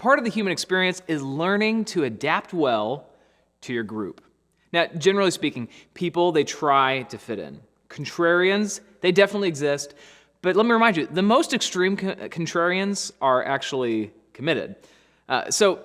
Part of the human experience is learning to adapt well to your group. Now, generally speaking, people, they try to fit in. Contrarians, they definitely exist. But let me remind you, the most extreme contrarians are actually committed. So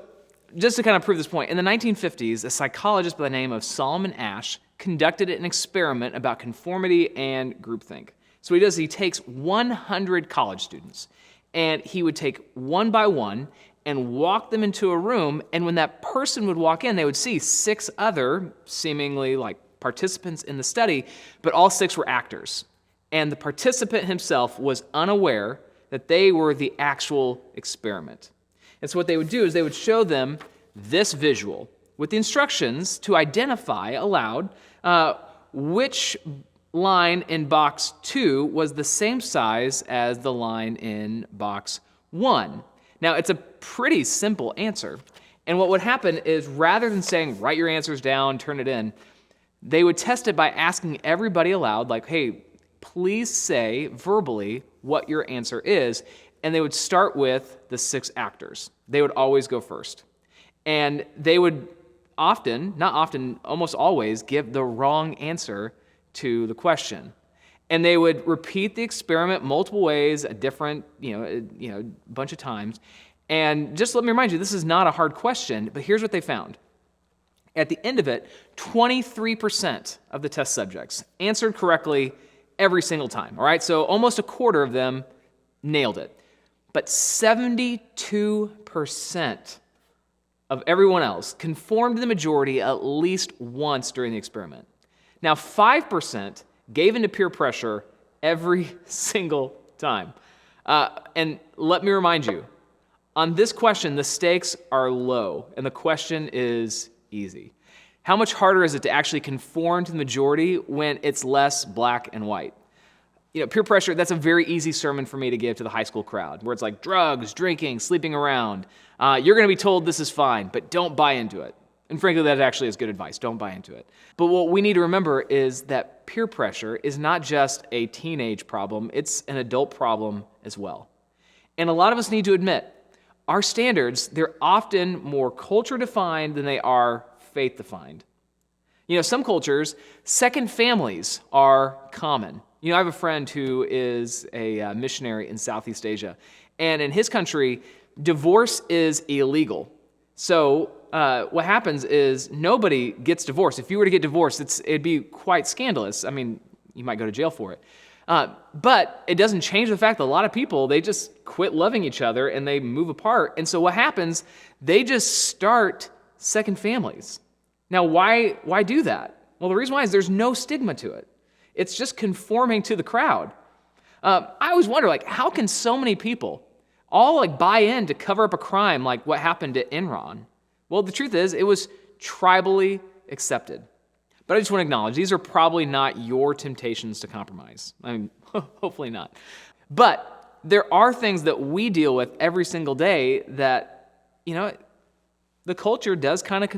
just to kind of prove this point, in the 1950s, a psychologist by the name of Solomon Asch conducted an experiment about conformity and groupthink. So what he does is he takes 100 college students, and he would take one by one and walk them into a room, and when that person would walk in, they would see 6 other seemingly like participants in the study, but all 6 were actors. And the participant himself was unaware that they were the actual experiment. And so what they would do is they would show them this visual with the instructions to identify aloud which line in box 2 was the same size as the line in box 1. Now, it's a pretty simple answer. And what would happen is rather than saying, write your answers down, turn it in, they would test it by asking everybody aloud, like, hey, please say verbally what your answer is. And they would start with the 6 actors. They would always go first. And they would almost always give the wrong answer to the question. And they would repeat the experiment multiple ways, a different, bunch of times. And just let me remind you, this is not a hard question, but here's what they found. At the end of it, 23% of the test subjects answered correctly every single time, all right? So almost a quarter of them nailed it. But 72% of everyone else conformed to the majority at least once during the experiment. Now, 5% gave into peer pressure every single time. And let me remind you, on this question, the stakes are low, and the question is easy. How much harder is it to actually conform to the majority when it's less black and white? Peer pressure, that's a very easy sermon for me to give to the high school crowd, where it's like drugs, drinking, sleeping around. You're going to be told this is fine, but don't buy into it. And frankly, that actually is good advice. Don't buy into it. But what we need to remember is that peer pressure is not just a teenage problem, it's an adult problem as well. And a lot of us need to admit, our standards, they're often more culture-defined than they are faith-defined. Some cultures, second families are common. I have a friend who is a missionary in Southeast Asia, and in his country, divorce is illegal. So what happens is nobody gets divorced. If you were to get divorced, it'd be quite scandalous. I mean, you might go to jail for it. But it doesn't change the fact that a lot of people, they just quit loving each other and they move apart. And so what happens, they just start second families. Now, why do that? Well, the reason why is there's no stigma to it. It's just conforming to the crowd. I always wonder, how can so many people all buy in to cover up a crime like what happened to Enron? Well, the truth is, it was tribally accepted. But I just want to acknowledge, these are probably not your temptations to compromise. I mean, hopefully not. But there are things that we deal with every single day that, the culture does kind of,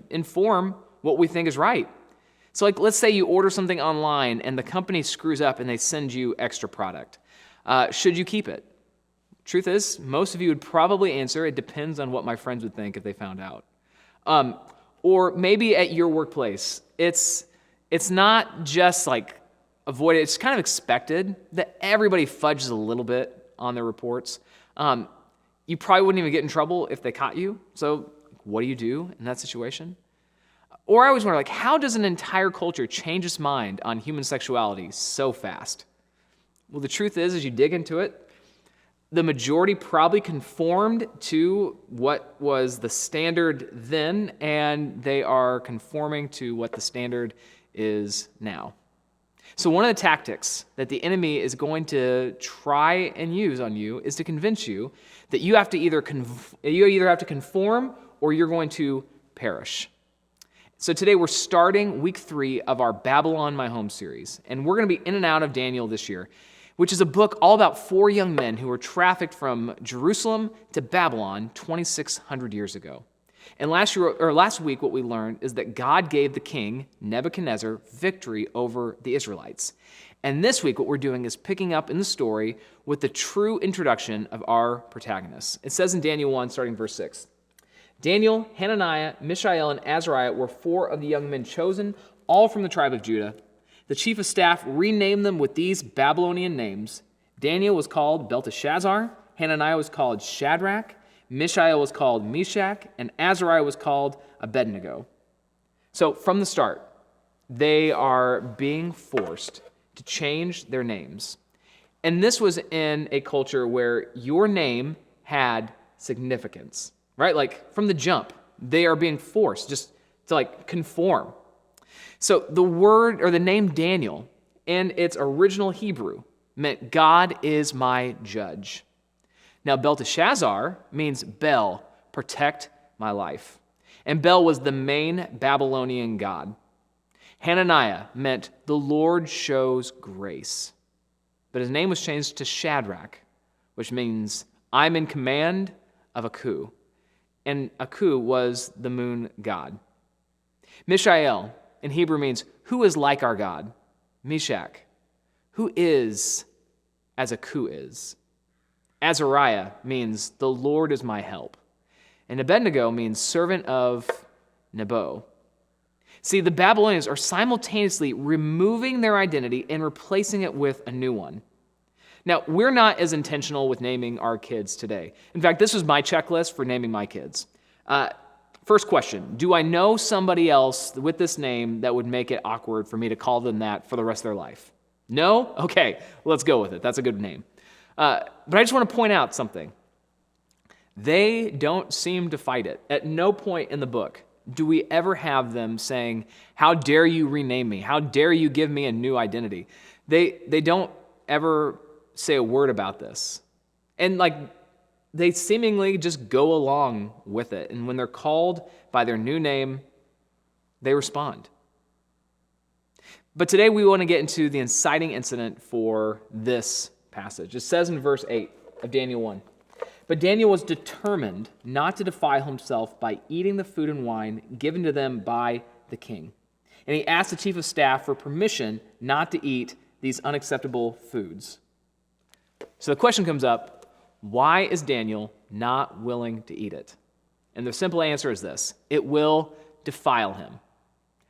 inform what we think is right. So let's say you order something online and the company screws up and they send you extra product. Should you keep it? Truth is, most of you would probably answer, it depends on what my friends would think if they found out. Or maybe at your workplace, it's not just avoided, it's kind of expected that everybody fudges a little bit on their reports. You probably wouldn't even get in trouble if they caught you. So what do you do in that situation? Or I always wonder, how does an entire culture change its mind on human sexuality so fast? Well, the truth is, as you dig into it, the majority probably conformed to what was the standard then, and they are conforming to what the standard is now. So one of the tactics that the enemy is going to try and use on you is to convince you that you have to either have to conform or you're going to perish. So today we're starting week 3 of our Babylon My Home series, and we're going to be in and out of Daniel this year, which is a book all about 4 young men who were trafficked from Jerusalem to Babylon 2,600 years ago. And last week, what we learned is that God gave the king, Nebuchadnezzar, victory over the Israelites. And this week, what we're doing is picking up in the story with the true introduction of our protagonists. It says in Daniel 1, starting verse 6, Daniel, Hananiah, Mishael, and Azariah were 4 of the young men chosen, all from the tribe of Judah. The chief of staff renamed them with these Babylonian names. Daniel was called Belteshazzar, Hananiah was called Shadrach, Mishael was called Meshach, and Azariah was called Abednego. So from the start, they are being forced to change their names. And this was in a culture where your name had significance, right? Like from the jump, they are being forced just to conform. So the word or the name Daniel in its original Hebrew meant God is my judge. Now, Belteshazzar means Bel, protect my life. And Bel was the main Babylonian god. Hananiah meant the Lord shows grace. But his name was changed to Shadrach, which means I'm in command of Aku. And Aku was the moon god. Mishael in Hebrew means who is like our God. Meshach, who is as Aku is. Azariah means the Lord is my help. And Abednego means servant of Nebo. See, the Babylonians are simultaneously removing their identity and replacing it with a new one. Now, we're not as intentional with naming our kids today. In fact, this was my checklist for naming my kids. First question, do I know somebody else with this name that would make it awkward for me to call them that for the rest of their life? No? Okay, let's go with it. That's a good name. But I just want to point out something. They don't seem to fight it. At no point in the book do we ever have them saying, how dare you rename me? How dare you give me a new identity? They don't ever say a word about this. And they seemingly just go along with it. And when they're called by their new name, they respond. But today we want to get into the inciting incident for this passage. It says in verse 8 of Daniel 1, but Daniel was determined not to defile himself by eating the food and wine given to them by the king. And he asked the chief of staff for permission not to eat these unacceptable foods. So the question comes up, why is Daniel not willing to eat it? And the simple answer is this: it will defile him.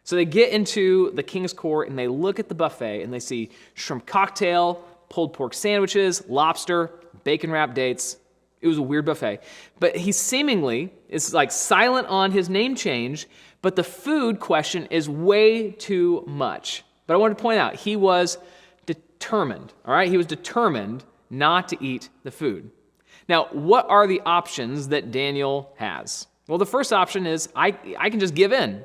So they get into the king's court and they look at the buffet and they see shrimp cocktail, pulled pork sandwiches, lobster, bacon-wrapped dates. It was a weird buffet. But he seemingly is silent on his name change, but the food question is way too much. But I want to point out, he was determined, all right? He was determined not to eat the food. Now, what are the options that Daniel has? Well, the first option is I can just give in.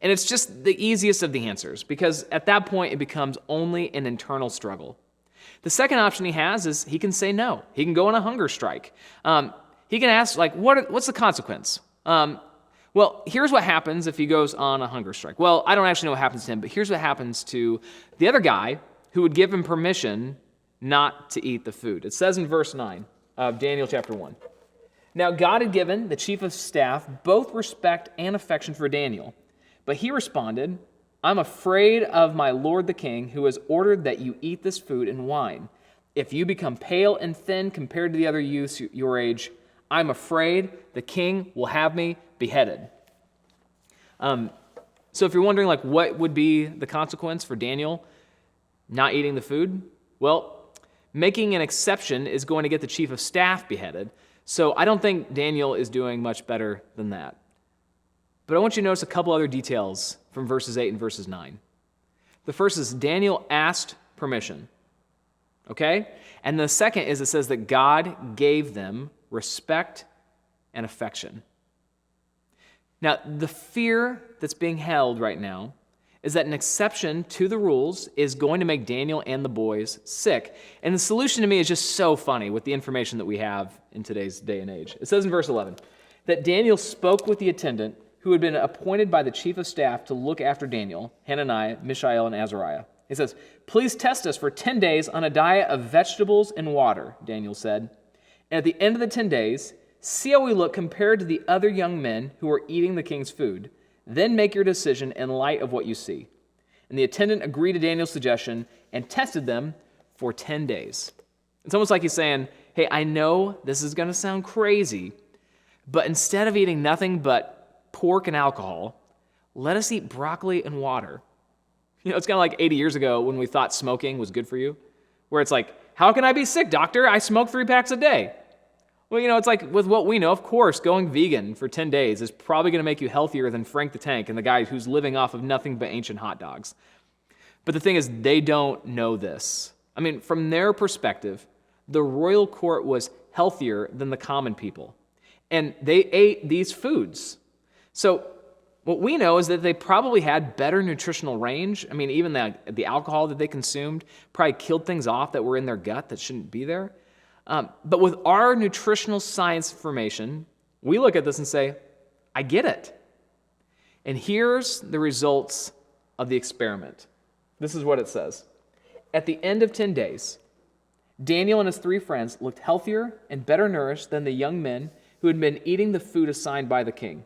And it's just the easiest of the answers, because at that point it becomes only an internal struggle. The second option he has is he can say no. He can go on a hunger strike. He can ask, what's the consequence? Well, here's what happens if he goes on a hunger strike. Well, I don't actually know what happens to him, but here's what happens to the other guy who would give him permission not to eat the food. It says in verse 9 of Daniel chapter 1, now God had given the chief of staff both respect and affection for Daniel, but he responded, I'm afraid of my lord the king, who has ordered that you eat this food and wine. If you become pale and thin compared to the other youths your age, I'm afraid the king will have me beheaded. So if you're wondering what would be the consequence for Daniel not eating the food, well, making an exception is going to get the chief of staff beheaded. So I don't think Daniel is doing much better than that. But I want you to notice a couple other details from verses 8 and verses 9. The first is Daniel asked permission, okay? And the second is it says that God gave them respect and affection. Now, the fear that's being held right now is that an exception to the rules is going to make Daniel and the boys sick. And the solution to me is just so funny with the information that we have in today's day and age. It says in verse 11 that Daniel spoke with the attendant who had been appointed by the chief of staff to look after Daniel, Hananiah, Mishael, and Azariah. He says, please test us for 10 days on a diet of vegetables and water, Daniel said. And at the end of the 10 days, See how we look compared to the other young men who are eating the king's food. Then make your decision in light of what you see." And the attendant agreed to Daniel's suggestion and tested them for 10 days. It's almost like he's saying, hey, I know this is going to sound crazy, but instead of eating nothing but pork and alcohol, let us eat broccoli and water. It's kind of like 80 years ago when we thought smoking was good for you, where it's like, how can I be sick, doctor? I smoke 3 packs a day. Well, it's like with what we know, of course, going vegan for 10 days is probably going to make you healthier than Frank the Tank and the guy who's living off of nothing but ancient hot dogs. But the thing is, they don't know this. From their perspective, the royal court was healthier than the common people, and they ate these foods. So what we know is that they probably had better nutritional range. Even the alcohol that they consumed probably killed things off that were in their gut that shouldn't be there. But with our nutritional science information, we look at this and say, I get it. And here's the results of the experiment. This is what it says. At the end of 10 days, Daniel and his 3 friends looked healthier and better nourished than the young men who had been eating the food assigned by the king.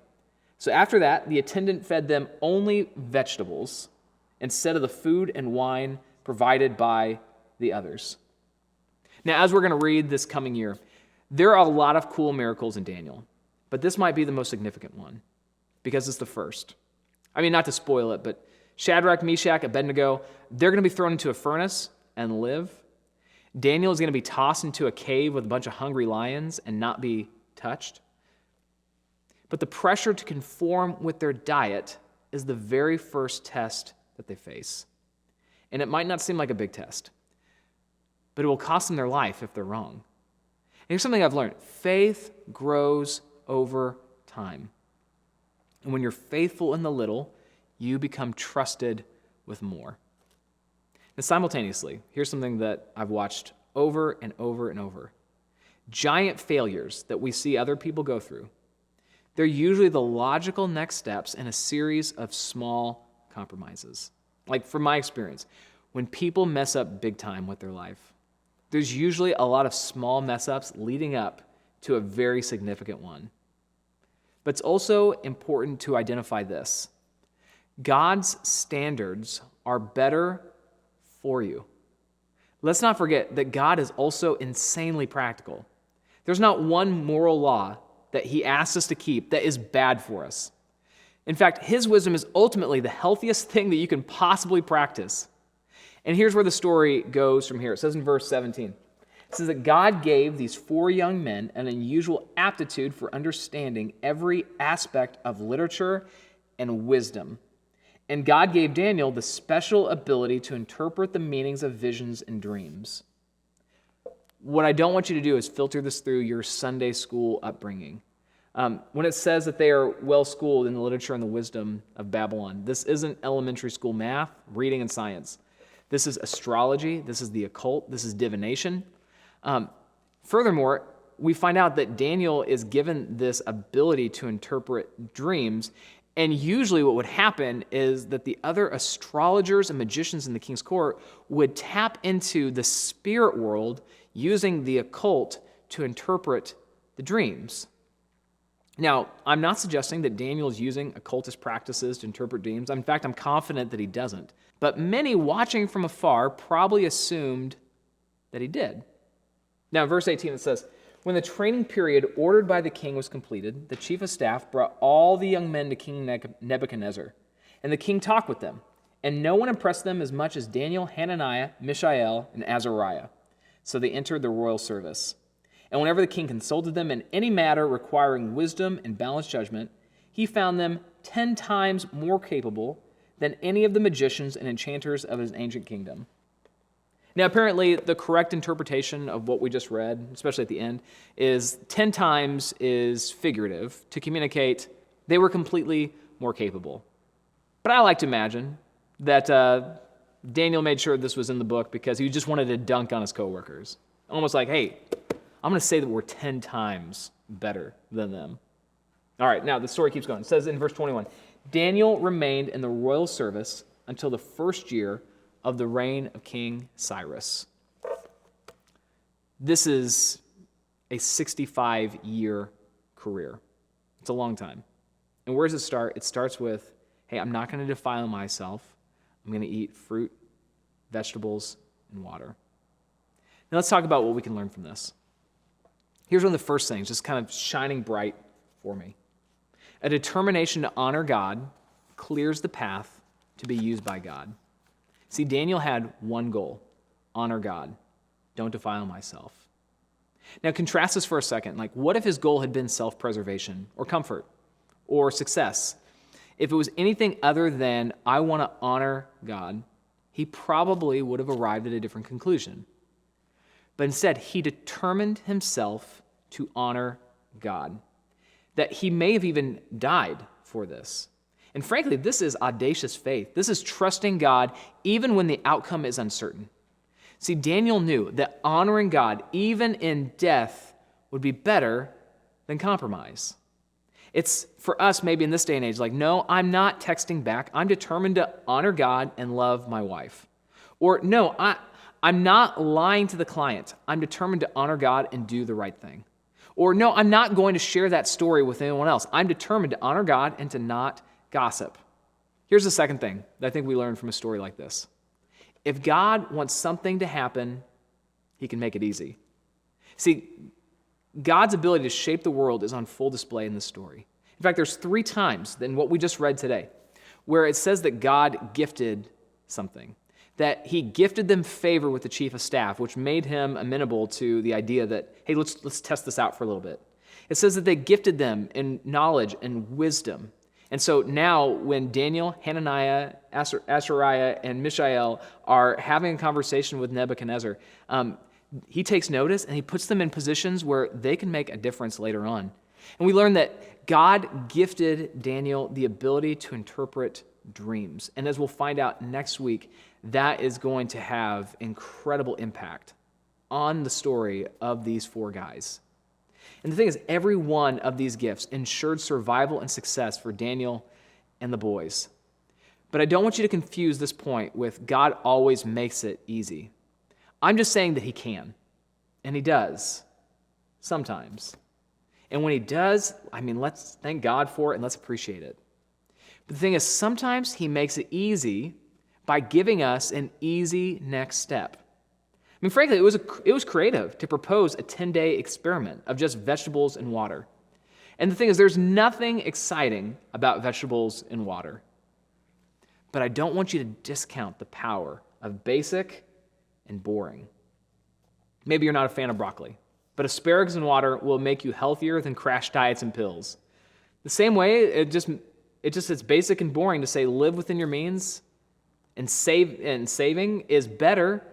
So after that, the attendant fed them only vegetables instead of the food and wine provided by the others. Now, as we're going to read this coming year, there are a lot of cool miracles in Daniel, but this might be the most significant one because it's the first. Not to spoil it, but Shadrach, Meshach, Abednego, they're going to be thrown into a furnace and live. Daniel is going to be tossed into a cave with a bunch of hungry lions and not be touched. But the pressure to conform with their diet is the very first test that they face. And it might not seem like a big test, but it will cost them their life if they're wrong. And here's something I've learned. Faith grows over time. And when you're faithful in the little, you become trusted with more. And simultaneously, here's something that I've watched over and over and over. Giant failures that we see other people go through, they're usually the logical next steps in a series of small compromises. Like from my experience, when people mess up big time with their life, there's usually a lot of small mess-ups leading up to a very significant one. But it's also important to identify this. God's standards are better for you. Let's not forget that God is also insanely practical. There's not one moral law that he asks us to keep that is bad for us. In fact, his wisdom is ultimately the healthiest thing that you can possibly practice. And here's where the story goes from here. It says in verse 17, it says that God gave these 4 young men an unusual aptitude for understanding every aspect of literature and wisdom. And God gave Daniel the special ability to interpret the meanings of visions and dreams. What I don't want you to do is filter this through your Sunday school upbringing. When it says that they are well-schooled in the literature and the wisdom of Babylon, this isn't elementary school math, reading, and science. This is astrology, this is the occult, this is divination. Furthermore, we find out that Daniel is given this ability to interpret dreams, and usually what would happen is that the other astrologers and magicians in the king's court would tap into the spirit world using the occult to interpret the dreams. Now, I'm not suggesting that Daniel is using occultist practices to interpret dreams. In fact, I'm confident that he doesn't. But many watching from afar probably assumed that he did. Now, in verse 18 it says, when the training period ordered by the king was completed, the chief of staff brought all the young men to King Nebuchadnezzar. And the king talked with them. And no one impressed them as much as Daniel, Hananiah, Mishael, and Azariah. So they entered the royal service. And whenever the king consulted them in any matter requiring wisdom and balanced judgment, he found them 10 times more capable than any of the magicians and enchanters of his ancient kingdom. Now, apparently, the correct interpretation of what we just read, especially at the end, is 10 times is figurative to communicate they were completely more capable. But I like to imagine that Daniel made sure this was in the book because he just wanted to dunk on his coworkers. Almost like, hey, I'm going to say that we're 10 times better than them. All right, now the story keeps going. It says in verse 21, Daniel remained in the royal service until the first year of the reign of King Cyrus. This is a 65-year career. It's a long time. And where does it start? It starts with, hey, I'm not going to defile myself. I'm going to eat fruit, vegetables, and water. Now let's talk about what we can learn from this. Here's one of the first things, just kind of shining bright for me. A determination to honor God clears the path to be used by God. See, Daniel had one goal: honor God. Don't defile myself. Now contrast this for a second. Like, what if his goal had been self-preservation or comfort or success? If it was anything other than, I want to honor God, he probably would have arrived at a different conclusion. But instead, he determined himself to honor God. That he may have even died for this. And frankly, this is audacious faith. This is trusting God even when the outcome is uncertain. See, Daniel knew that honoring God, even in death, would be better than compromise. It's for us, maybe in this day and age, like, no, I'm not texting back. I'm determined to honor God and love my wife. Or, no, I'm not lying to the client. I'm determined to honor God and do the right thing. Or, no, I'm not going to share that story with anyone else. I'm determined to honor God and to not gossip. Here's the second thing that I think we learn from a story like this. If God wants something to happen, he can make it easy. See, God's ability to shape the world is on full display in this story. In fact, there's 3 times in what we just read today where it says that God gifted something, that he gifted them favor with the chief of staff, which made him amenable to the idea that, hey, let's test this out for a little bit. It says that they gifted them in knowledge and wisdom. And so now when Daniel, Hananiah, Azariah, and Mishael are having a conversation with Nebuchadnezzar, he takes notice and he puts them in positions where they can make a difference later on. And we learn that God gifted Daniel the ability to interpret dreams. And as we'll find out next week, that is going to have incredible impact on the story of these 4 guys. And the thing is, every one of these gifts ensured survival and success for Daniel and the boys. But I don't want you to confuse this point with God always makes it easy. I'm just saying that he can, and he does, sometimes. And when he does, let's thank God for it and let's appreciate it. But the thing is, sometimes he makes it easy by giving us an easy next step. Frankly, it was creative to propose a 10-day experiment of just vegetables and water. And the thing is, there's nothing exciting about vegetables and water. But I don't want you to discount the power of basic and boring. Maybe you're not a fan of broccoli, but asparagus and water will make you healthier than crash diets and pills. The same way, it's basic and boring to say live within your means and saving is better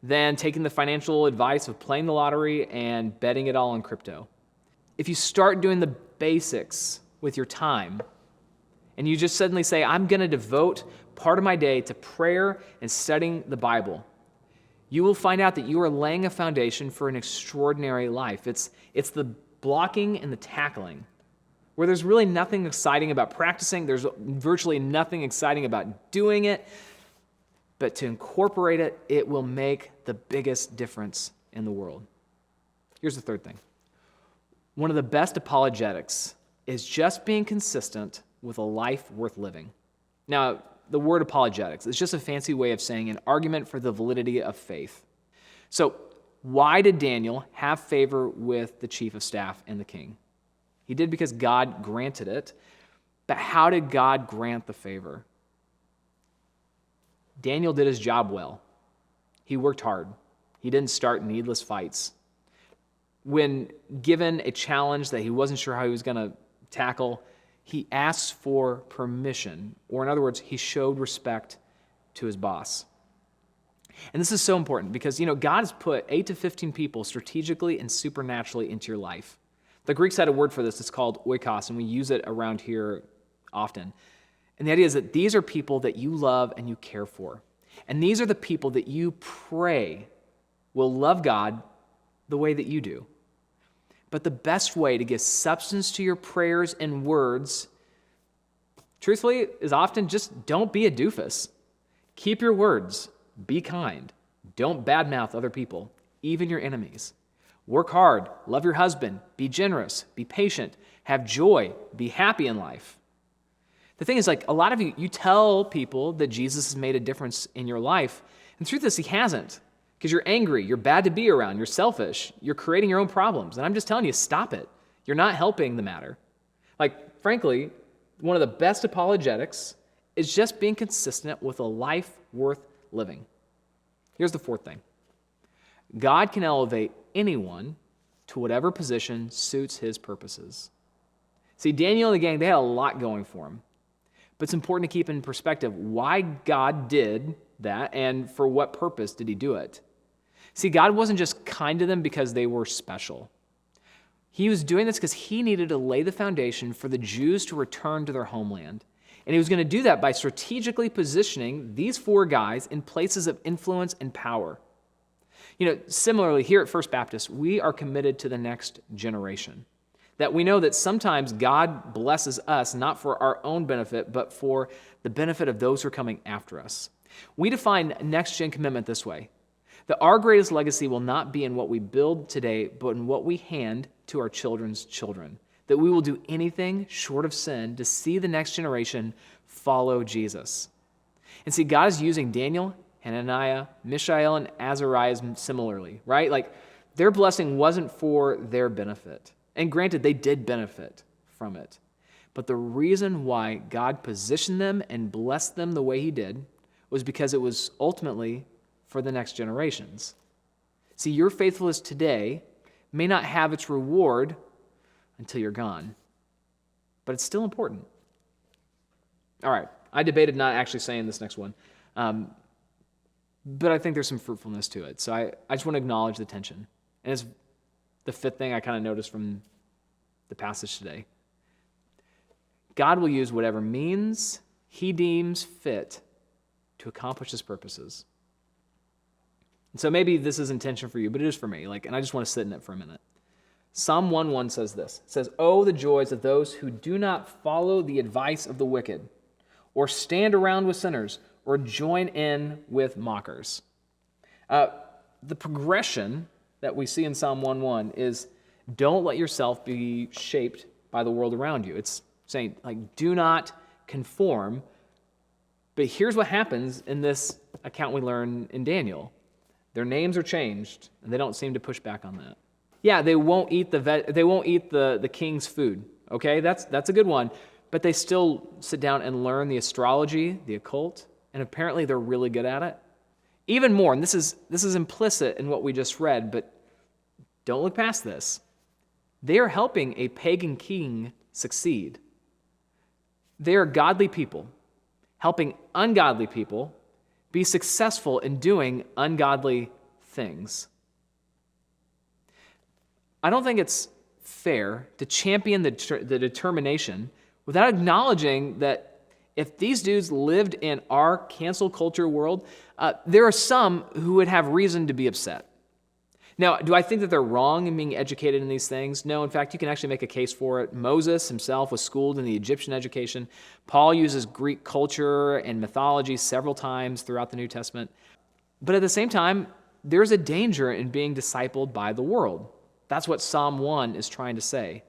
than taking the financial advice of playing the lottery and betting it all on crypto. If you start doing the basics with your time, and you just suddenly say, I'm going to devote part of my day to prayer and studying the Bible, you will find out that you are laying a foundation for an extraordinary life. It's the blocking and the tackling, where there's really nothing exciting about practicing, there's virtually nothing exciting about doing it, but to incorporate it, it will make the biggest difference in the world. Here's the third thing. One of the best apologetics is just being consistent with a life worth living. Now, the word apologetics is just a fancy way of saying an argument for the validity of faith. So, why did Daniel have favor with the chief of staff and the king? He did because God granted it, but how did God grant the favor? Daniel did his job well. He worked hard. He didn't start needless fights. When given a challenge that he wasn't sure how he was going to tackle, he asked for permission, or in other words, he showed respect to his boss. And this is so important because, God has put 8 to 15 people strategically and supernaturally into your life. The Greeks had a word for this. It's called oikos, and we use it around here often. And the idea is that these are people that you love and you care for. And these are the people that you pray will love God the way that you do. But the best way to give substance to your prayers and words, truthfully, is often just don't be a doofus. Keep your words. Be kind. Don't badmouth other people, even your enemies. Work hard, love your husband, be generous, be patient, have joy, be happy in life. The thing is, like, a lot of you tell people that Jesus has made a difference in your life, and the truth is he hasn't, because you're angry, you're bad to be around, you're selfish, you're creating your own problems, and I'm just telling you, stop it. You're not helping the matter. Like, frankly, one of the best apologetics is just being consistent with a life worth living. Here's the fourth thing. God can elevate anyone to whatever position suits his purposes. See, Daniel and the gang, they had a lot going for them. But it's important to keep in perspective why God did that and for what purpose did he do it. See, God wasn't just kind to them because they were special. He was doing this because he needed to lay the foundation for the Jews to return to their homeland. And he was going to do that by strategically positioning these four guys in places of influence and power. You know, similarly, here at First Baptist, we are committed to the next generation. That we know that sometimes God blesses us not for our own benefit, but for the benefit of those who are coming after us. We define next-gen commitment this way, that our greatest legacy will not be in what we build today, but in what we hand to our children's children. That we will do anything short of sin to see the next generation follow Jesus. And see, God is using Daniel, Hananiah, Mishael, and Azariah similarly, right? Like, their blessing wasn't for their benefit. And granted, they did benefit from it. But the reason why God positioned them and blessed them the way he did was because it was ultimately for the next generations. See, your faithfulness today may not have its reward until you're gone, but it's still important. All right, I debated not actually saying this next one, but I think there's some fruitfulness to it. So I just want to acknowledge the tension. And it's the fifth thing I kind of noticed from the passage today. God will use whatever means he deems fit to accomplish his purposes. And so maybe this is intention for you, but it is for me. And I just want to sit in it for a minute. Psalm 1:1 says this. It says, "Oh, the joys of those who do not follow the advice of the wicked, or stand around with sinners, or join in with mockers." The progression that we see in Psalm 1:1 is don't let yourself be shaped by the world around you. It's saying, do not conform. But here's what happens in this account we learn in Daniel. Their names are changed, and they don't seem to push back on that. Yeah, they won't eat the king's food. Okay, that's a good one. But they still sit down and learn the astrology, the occult, and apparently they're really good at it. Even more, and this is implicit in what we just read, but don't look past this. They are helping a pagan king succeed. They are godly people, helping ungodly people be successful in doing ungodly things. I don't think it's fair to champion the determination without acknowledging that if these dudes lived in our cancel culture world, there are some who would have reason to be upset. Now, do I think that they're wrong in being educated in these things? No, in fact, you can actually make a case for it. Moses himself was schooled in the Egyptian education. Paul uses Greek culture and mythology several times throughout the New Testament. But at the same time, there's a danger in being discipled by the world. That's what Psalm 1 is trying to say.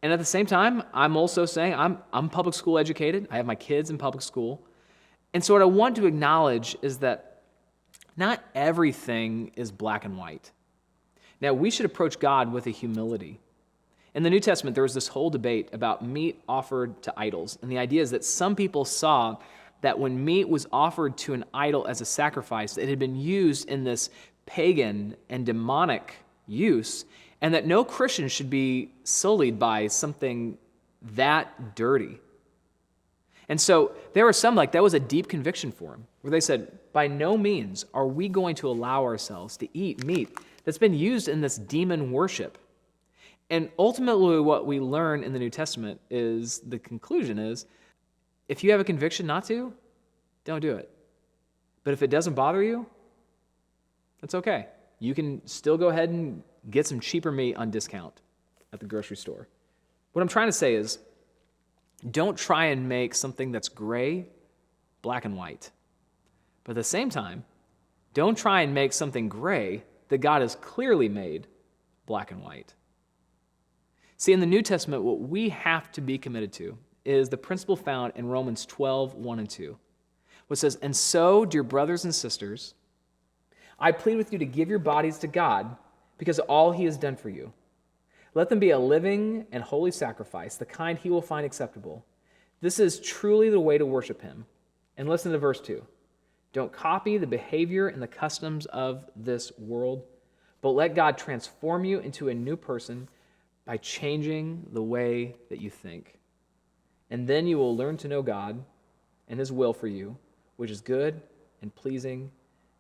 And at the same time, I'm also saying I'm public school educated. I have my kids in public school. And so what I want to acknowledge is that not everything is black and white. Now, we should approach God with a humility. In the New Testament, there was this whole debate about meat offered to idols. And the idea is that some people saw that when meat was offered to an idol as a sacrifice, it had been used in this pagan and demonic use, and that no Christian should be sullied by something that dirty. And so there were some, that was a deep conviction for them, where they said, by no means are we going to allow ourselves to eat meat that's been used in this demon worship. And ultimately what we learn in the New Testament is, the conclusion is, if you have a conviction not to, don't do it. But if it doesn't bother you, that's okay. You can still go ahead and get some cheaper meat on discount at the grocery store. What I'm trying to say is, don't try and make something that's gray black and white. But at the same time, don't try and make something gray that God has clearly made black and white. See, in the New Testament, what we have to be committed to is the principle found in Romans 12, 1 and 2, which says, "And so, dear brothers and sisters, I plead with you to give your bodies to God because of all he has done for you. Let them be a living and holy sacrifice, the kind he will find acceptable. This is truly the way to worship him." And listen to verse 2. "Don't copy the behavior and the customs of this world, but let God transform you into a new person by changing the way that you think. And then you will learn to know God and his will for you, which is good and pleasing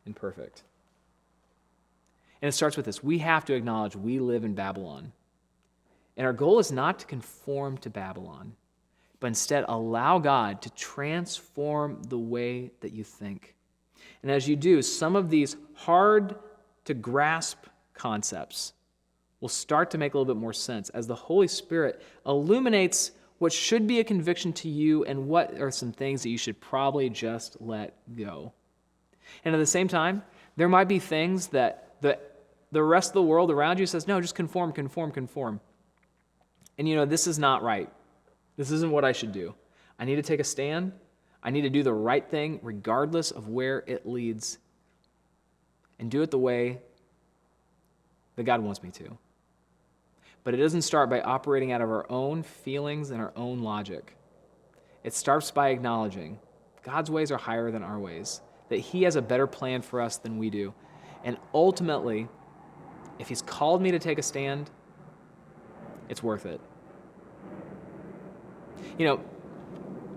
and perfect." And it starts with this. We have to acknowledge we live in Babylon. And our goal is not to conform to Babylon, but instead allow God to transform the way that you think. And as you do, some of these hard to grasp concepts will start to make a little bit more sense as the Holy Spirit illuminates what should be a conviction to you and what are some things that you should probably just let go. And at the same time, there might be things that the rest of the world around you says, no, just conform. And this is not right. This isn't what I should do. I need to take a stand. I need to do the right thing regardless of where it leads, and do it the way that God wants me to. But it doesn't start by operating out of our own feelings and our own logic. It starts by acknowledging God's ways are higher than our ways, that he has a better plan for us than we do. And ultimately, if he's called me to take a stand, it's worth it.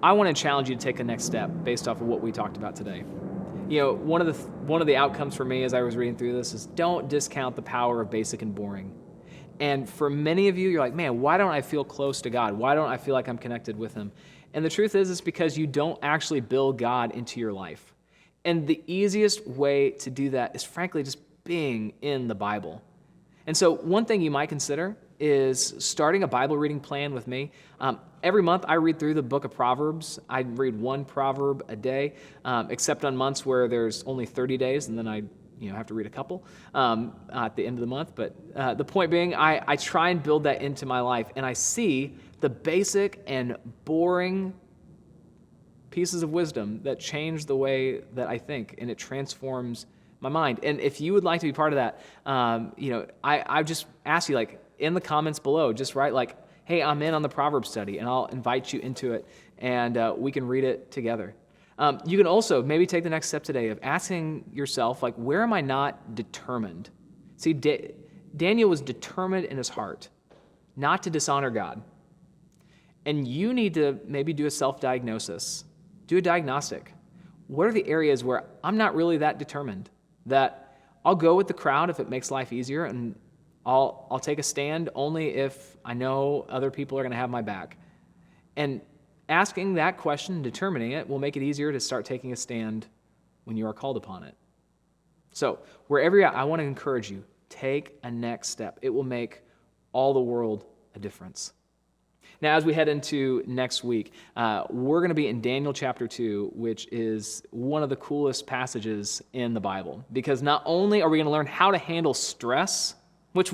I want to challenge you to take a next step based off of what we talked about today. One of the outcomes for me as I was reading through this is don't discount the power of basic and boring. And for many of you, you're like, man, why don't I feel close to God? Why don't I feel like I'm connected with him? And the truth is, it's because you don't actually build God into your life. And the easiest way to do that is frankly just being in the Bible. And so one thing you might consider is starting a Bible reading plan with me. Every month I read through the book of Proverbs. I read one proverb a day, except on months where there's only 30 days, and then I have to read a couple at the end of the month. But the point being, I try and build that into my life, and I see the basic and boring pieces of wisdom that change the way that I think, and it transforms my mind. And if you would like to be part of that, I just ask you, in the comments below, just write hey, I'm in on the Proverbs study, and I'll invite you into it, and we can read it together. You can also maybe take the next step today of asking yourself, where am I not determined? See, Daniel was determined in his heart not to dishonor God. And you need to maybe do a self-diagnosis. Do a diagnostic. What are the areas where I'm not really that determined? That I'll go with the crowd if it makes life easier, and I'll take a stand only if I know other people are going to have my back. And asking that question, determining it, will make it easier to start taking a stand when you are called upon it. So wherever you're at, I want to encourage you, take a next step. It will make all the world a difference. Now, as we head into next week, we're going to be in Daniel chapter 2, which is one of the coolest passages in the Bible. Because not only are we going to learn how to handle stress, which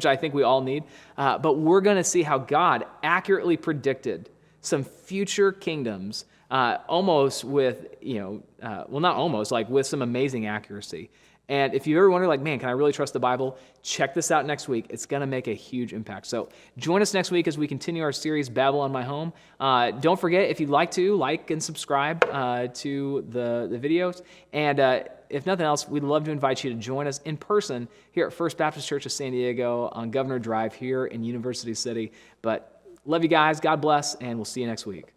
I think we all need, but we're going to see how God accurately predicted some future kingdoms, almost with, with some amazing accuracy. And if you ever wonder, man, can I really trust the Bible? Check this out next week. It's going to make a huge impact. So join us next week as we continue our series, Babylon My Home. Don't forget, if you'd like to, like and subscribe to the videos. And if nothing else, we'd love to invite you to join us in person here at First Baptist Church of San Diego on Governor Drive here in University City. But love you guys. God bless, and we'll see you next week.